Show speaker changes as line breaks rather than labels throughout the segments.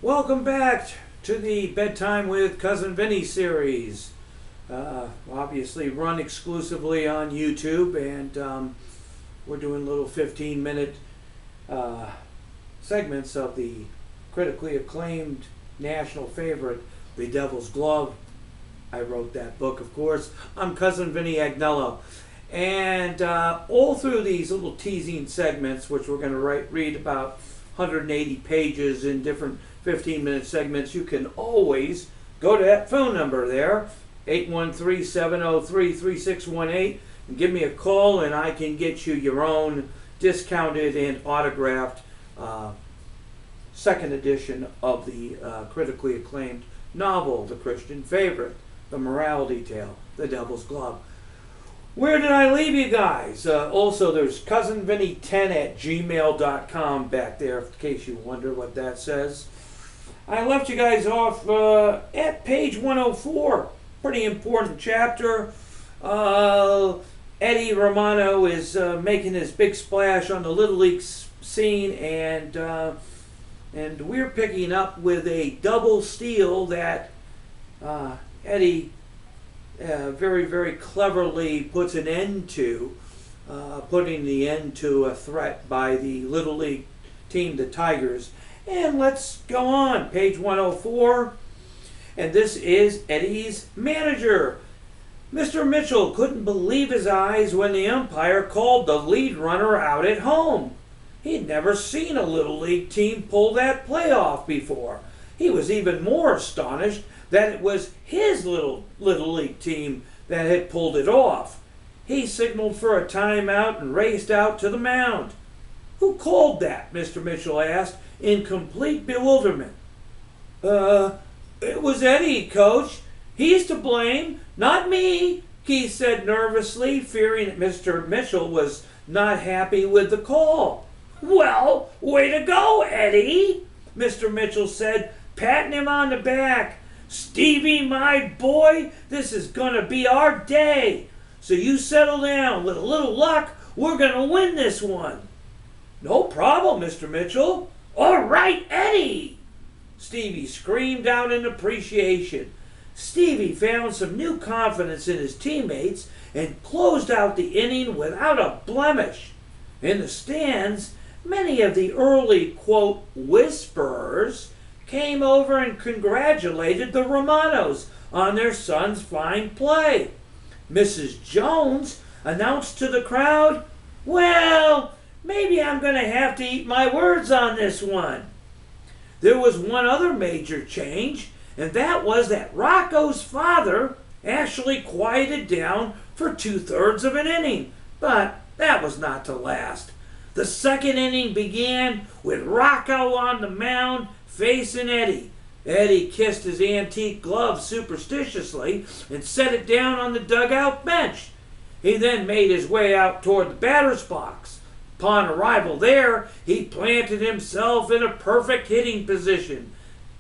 Welcome back to the Bedtime with Cousin Vinny series. Obviously run exclusively on YouTube, and we're doing little 15-minute segments of the critically acclaimed national favorite, The Devil's Glove. I wrote that book, of course. I'm Cousin Vinny Agnello. And all through these little teasing segments, which we're going to read about 180 pages in different 15-minute segments, you can always go to that phone number there, 813-703-3618, and give me a call, and I can get you your own discounted and autographed second edition of the critically acclaimed novel, The Christian Favorite, The Morality Tale, The Devil's Glove. Where did I leave you guys? Also, there's cousinvinny10@gmail.com back there, in case you wonder what that says. I left you guys off at page 104. Pretty important chapter. Eddie Romano is making his big splash on the Little League scene, and we're picking up with a double steal that Eddie very, very cleverly puts an end to, putting the end to a threat by the Little League team, the Tigers. And let's go on, page 104. And this is Eddie's manager. Mr. Mitchell couldn't believe his eyes when the umpire called the lead runner out at home. He'd never seen a Little League team pull that play off before. He was even more astonished that it was his Little League team that had pulled it off. He signaled for a timeout and raced out to the mound. "Who called that?" Mr. Mitchell asked in complete bewilderment. It was Eddie, Coach. He's to blame, not me," Keith said nervously, fearing that Mr. Mitchell was not happy with the call. "Well, way to go, Eddie," Mr. Mitchell said, patting him on the back. "Stevie, my boy, this is going to be our day. So you settle down. With a little luck, we're going to win this one." "No problem, Mr. Mitchell." "All right, Eddie," Stevie screamed out in appreciation. Stevie found some new confidence in his teammates and closed out the inning without a blemish. In the stands, many of the early, quote, whisperers came over and congratulated the Romanos on their son's fine play. Mrs. Jones announced to the crowd, "Well, maybe I'm going to have to eat my words on this one." There was one other major change, and that was that Rocco's father actually quieted down for 2/3 of an inning, but that was not to last. The second inning began with Rocco on the mound facing Eddie. Eddie kissed his antique glove superstitiously and set it down on the dugout bench. He then made his way out toward the batter's box. Upon arrival there, he planted himself in a perfect hitting position.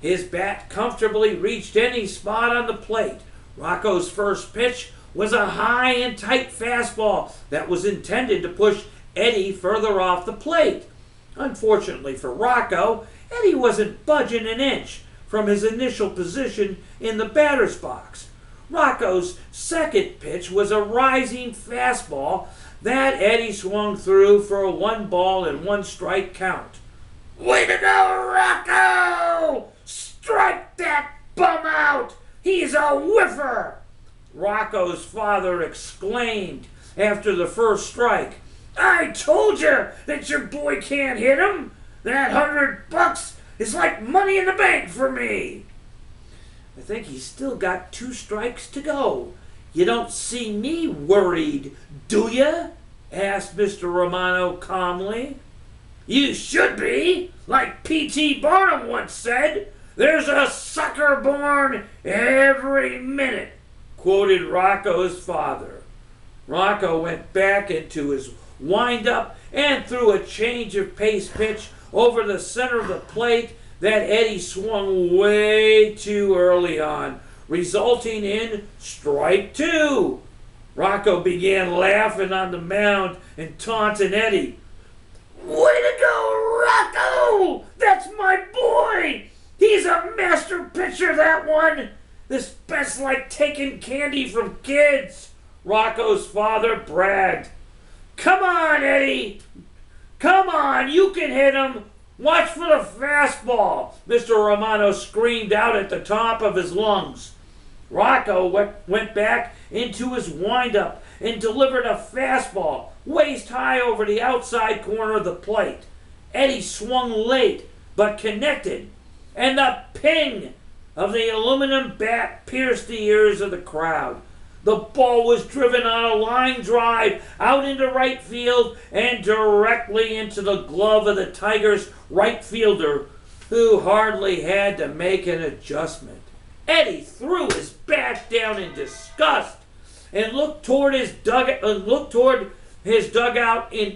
His bat comfortably reached any spot on the plate. Rocco's first pitch was a high and tight fastball that was intended to push Eddie further off the plate. Unfortunately for Rocco, Eddie wasn't budging an inch from his initial position in the batter's box. Rocco's second pitch was a rising fastball that Eddie swung through for a 1-ball-and-1-strike count. "Way to go, Rocco! Strike that bum out! He's a whiffer!" Rocco's father exclaimed after the first strike. "I told you that your boy can't hit him! That $100 is like money in the bank for me." "I think he's still got 2 strikes to go. You don't see me worried, do you?" asked Mr. Romano calmly. "You should be. Like P.T. Barnum once said, 'There's a sucker born every minute,'" quoted Rocco's father. Rocco went back into his wind-up and threw a change of pace pitch over the center of the plate that Eddie swung way too early on, resulting in strike 2. Rocco began laughing on the mound and taunting Eddie. "Way to go, Rocco! That's my boy! He's picture that one? This best like taking candy from kids, Rocco's father bragged. Come on, Eddie. Come on, you can hit him. Watch for the fastball, Mr. Romano screamed out at the top of his lungs. Rocco went back into his windup and delivered a fastball, waist high over the outside corner of the plate. Eddie swung late, but connected, and the ping of the aluminum bat pierced the ears of the crowd. The ball was driven on a line drive out into right field and directly into the glove of the Tigers' right fielder, who hardly had to make an adjustment. Eddie threw his bat down in disgust and looked toward his dugout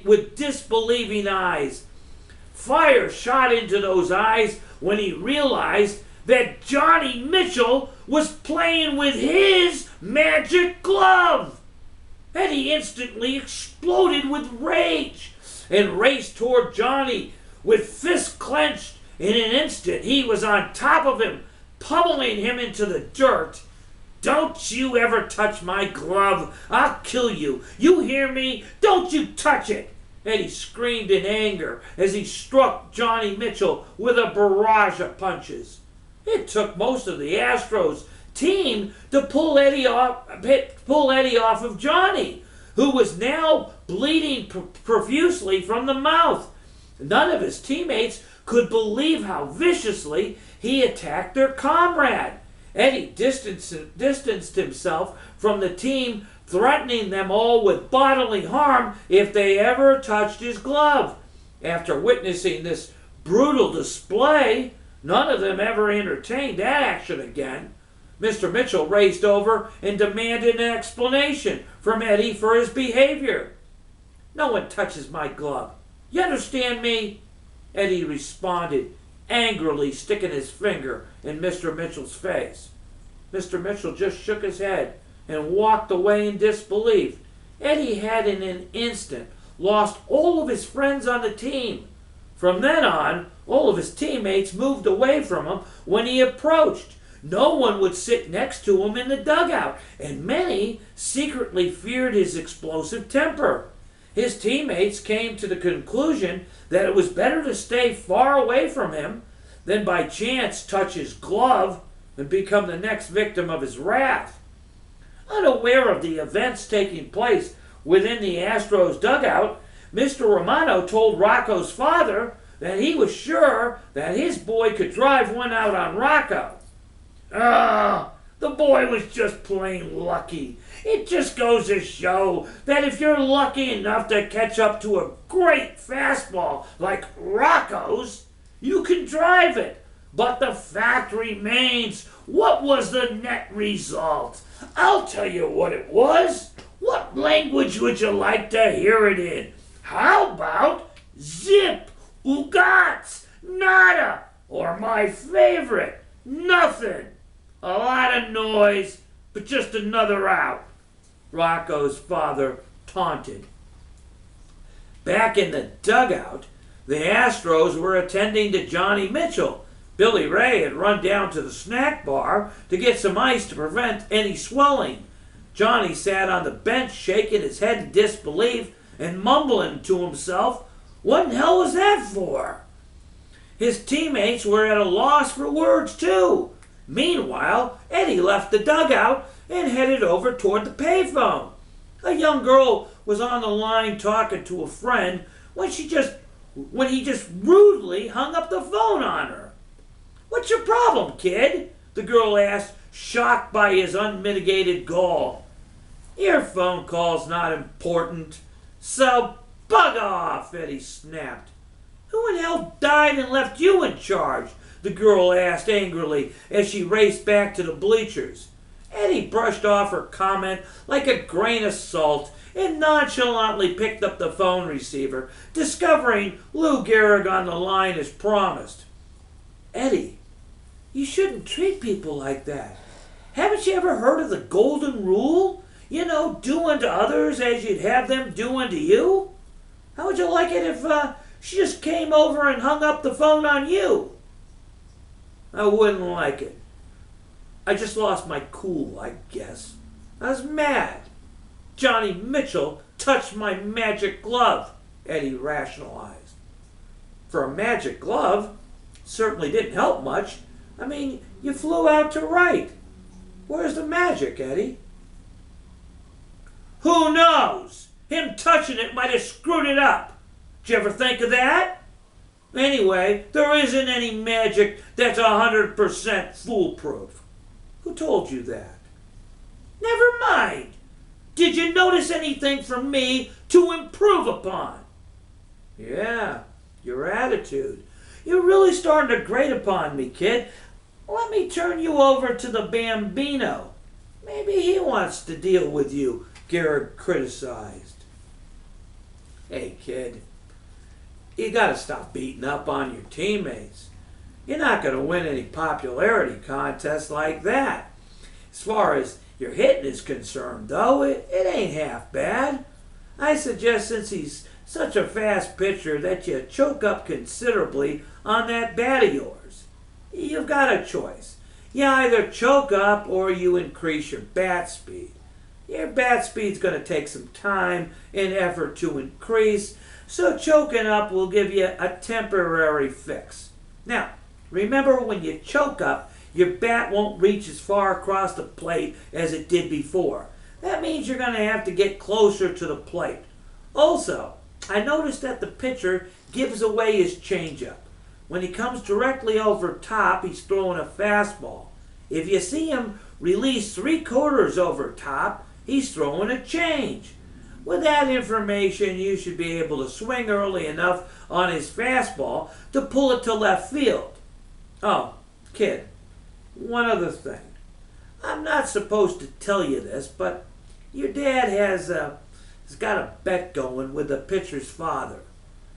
with disbelieving eyes. Fire shot into those eyes when he realized that Johnny Mitchell was playing with his magic glove. Eddie instantly exploded with rage and raced toward Johnny with fists clenched. In an instant, he was on top of him, pummeling him into the dirt. Don't you ever touch my glove. I'll kill you. You hear me? Don't you touch it. Eddie screamed in anger as he struck Johnny Mitchell with a barrage of punches. It took most of the Astros team to pull Eddie off of Johnny, who was now bleeding profusely from the mouth. None of his teammates could believe how viciously he attacked their comrade. Eddie distanced himself from the team, threatening them all with bodily harm if they ever touched his glove. After witnessing this brutal display, none of them ever entertained that action again. Mr. Mitchell raced over and demanded an explanation from Eddie for his behavior. No one touches my glove. You understand me? Eddie responded, angrily sticking his finger in Mr. Mitchell's face. Mr. Mitchell just shook his head and walked away in disbelief. Eddie had in an instant lost all of his friends on the team. From then on, all of his teammates moved away from him when he approached. No one would sit next to him in the dugout, and many secretly feared his explosive temper. His teammates came to the conclusion that it was better to stay far away from him than by chance touch his glove and become the next victim of his wrath. Unaware of the events taking place within the Astros dugout, Mr. Romano told Rocco's father that he was sure that his boy could drive one out on Rocco. The boy was just plain lucky. It just goes to show that if you're lucky enough to catch up to a great fastball like Rocco's, you can drive it. But the fact remains, what was the net result? I'll tell you what it was. What language would you like to hear it in? How about zip, ugats, nada, or my favorite, nothing? A lot of noise, but just another out, Rocco's father taunted. Back in the dugout, the Astros were attending to Johnny Mitchell. Billy Ray had run down to the snack bar to get some ice to prevent any swelling. Johnny sat on the bench shaking his head in disbelief and mumbling to himself, what in hell was that for? His teammates were at a loss for words too. Meanwhile, Eddie left the dugout and headed over toward the payphone. A young girl was on the line talking to a friend when he just rudely hung up the phone on her. What's your problem, kid? The girl asked, shocked by his unmitigated gall. Your phone call's not important, so bug off, Eddie snapped. Who in hell died and left you in charge? The girl asked angrily as she raced back to the bleachers. Eddie brushed off her comment like a grain of salt and nonchalantly picked up the phone receiver, discovering Lou Gehrig on the line as promised. Eddie, you shouldn't treat people like that. Haven't you ever heard of the golden rule? You know, do unto others as you'd have them do unto you? How would you like it if she just came over and hung up the phone on you? I wouldn't like it. I just lost my cool, I guess. I was mad. Johnny Mitchell touched my magic glove, Eddie rationalized. For a magic glove, certainly didn't help much. I mean, you flew out to right. Where's the magic, Eddie? Who knows? Him touching it might have screwed it up. Did you ever think of that? Anyway, there isn't any magic that's 100% foolproof. Who told you that? Never mind. Did you notice anything from me to improve upon? Yeah, your attitude. You're really starting to grate upon me, kid. Let me turn you over to the Bambino. Maybe he wants to deal with you, Garrett criticized. Hey, kid, you gotta stop beating up on your teammates. You're not gonna win any popularity contests like that. As far as your hitting is concerned, though, it ain't half bad. I suggest, since he's such a fast pitcher, that you choke up considerably on that bat of yours. You've got a choice. You either choke up or you increase your bat speed. Your bat speed's going to take some time and effort to increase, so choking up will give you a temporary fix. Now, remember, when you choke up, your bat won't reach as far across the plate as it did before. That means you're going to have to get closer to the plate. Also, I noticed that the pitcher gives away his changeup. When he comes directly over top, he's throwing a fastball. If you see him release 3/4 over top, he's throwing a change. With that information, you should be able to swing early enough on his fastball to pull it to left field. Oh, kid, one other thing. I'm not supposed to tell you this, but your dad has got a bet going with the pitcher's father.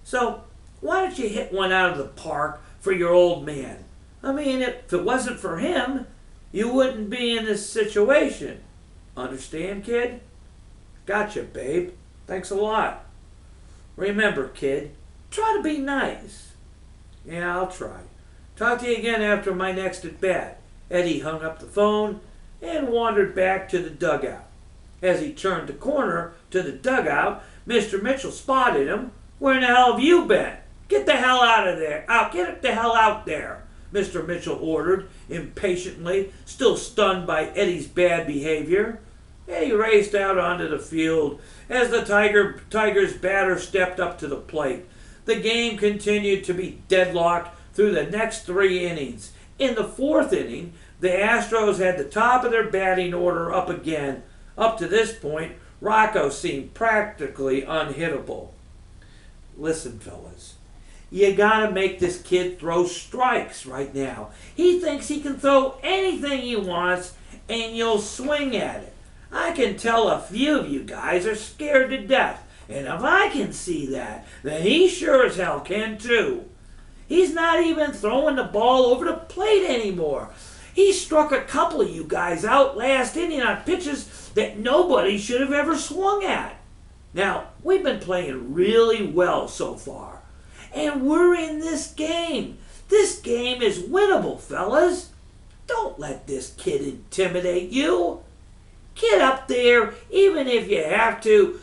So why don't you hit one out of the park for your old man? I mean, if it wasn't for him, you wouldn't be in this situation. Understand, kid? Gotcha, babe. Thanks a lot. Remember, kid, try to be nice. Yeah, I'll try. Talk to you again after my next at-bat. Eddie hung up the phone and wandered back to the dugout. As he turned the corner to the dugout, Mr. Mitchell spotted him. Where in the hell have you been? Get the hell out of there. Get the hell out there, Mr. Mitchell ordered impatiently, still stunned by Eddie's bad behavior. Eddie raced out onto the field as the Tigers' batter stepped up to the plate. The game continued to be deadlocked through the next 3 innings. In the 4th inning, the Astros had the top of their batting order up again. Up to this point, Rocco seemed practically unhittable. Listen, fellas, you gotta make this kid throw strikes right now. He thinks he can throw anything he wants, and you'll swing at it. I can tell a few of you guys are scared to death, and if I can see that, then he sure as hell can too. He's not even throwing the ball over the plate anymore. He struck a couple of you guys out last inning on pitches that nobody should have ever swung at. Now, we've been playing really well so far, and we're in this game. This game is winnable, fellas. Don't let this kid intimidate you. Get up there, even if you have to,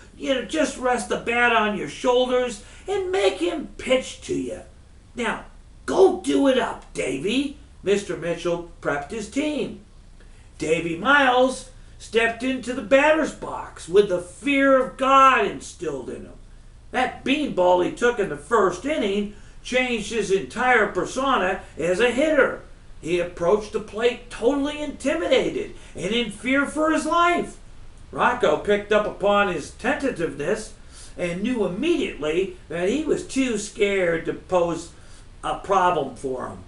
just rest the bat on your shoulders and make him pitch to you. Now, go do it up, Davy. Mr. Mitchell prepped his team. Davy Miles stepped into the batter's box with the fear of God instilled in him. That beanball he took in the 1st inning changed his entire persona as a hitter. He approached the plate totally intimidated and in fear for his life. Rocco picked up upon his tentativeness and knew immediately that he was too scared to pose a problem for him.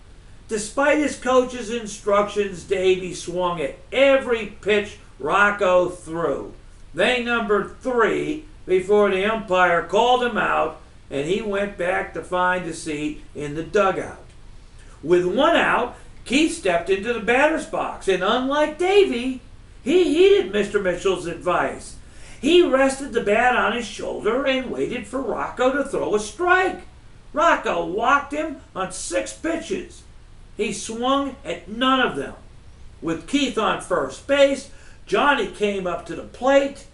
Despite his coach's instructions, Davy swung at every pitch Rocco threw. They numbered 3 before the umpire called him out, and he went back to find a seat in the dugout. With 1 out, Keith stepped into the batter's box, and unlike Davy, he heeded Mr. Mitchell's advice. He rested the bat on his shoulder and waited for Rocco to throw a strike. Rocco walked him on 6 pitches. He swung at none of them. With Keith on first base, Johnny came up to the plate.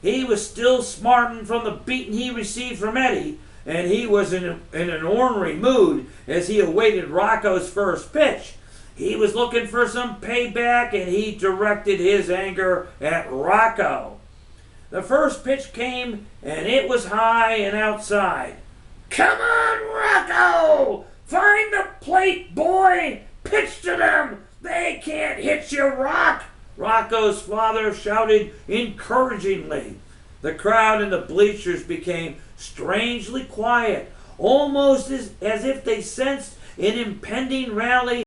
He was still smarting from the beating he received from Eddie, and he was in an ornery mood as he awaited Rocco's first pitch. He was looking for some payback, and he directed his anger at Rocco. The first pitch came, and it was high and outside. "Come on, Rocco! Find the plate, boy! Pitch to them! They can't hit you, Rock!" Rocco's father shouted encouragingly. The crowd in the bleachers became strangely quiet, almost as if they sensed an impending rally